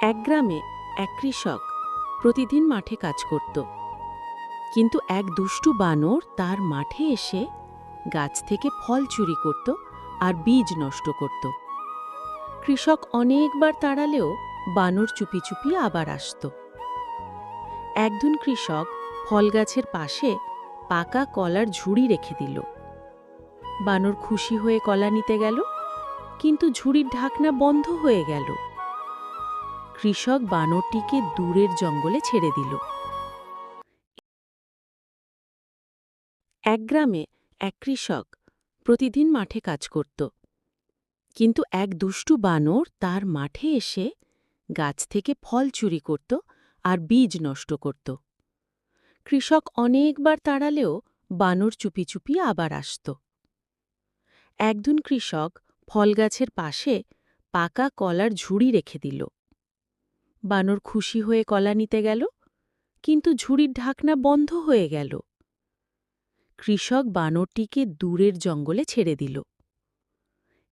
এক গ্রামে এক কৃষক প্রতিদিন মাঠে কাজ করত, কিন্তু এক দুষ্টু বানর তার মাঠে এসে গাছ থেকে ফল চুরি করত আর বীজ নষ্ট করত। কৃষক অনেকবার তাড়ালেও বানর চুপি চুপি আবার আসত। একদিন কৃষক ফল গাছের পাশে পাকা কলার ঝুড়ি রেখে দিল। বানর খুশি হয়ে কলা নিতে গেল, কিন্তু ঝুড়ির ঢাকনা বন্ধ হয়ে গেল। কৃষক বানরটিকে দূরের জঙ্গলে ছেড়ে দিল। এক গ্রামে এক কৃষক প্রতিদিন মাঠে কাজ করত, কিন্তু এক দুষ্টু বানর তার মাঠে এসে গাছ থেকে ফল চুরি করত আর বীজ নষ্ট করত। কৃষক অনেকবার তাড়ালেও বানর চুপি চুপি আবার আসত। একদিন কৃষক ফল গাছের পাশে পাকা কলার ঝুড়ি রেখে দিল। বানর খুশি হয়ে কলা নিতে গেল, কিন্তু ঝুড়ির ঢাকনা বন্ধ হয়ে গেল। কৃষক বানরটিকে দূরের জঙ্গলে ছেড়ে দিল।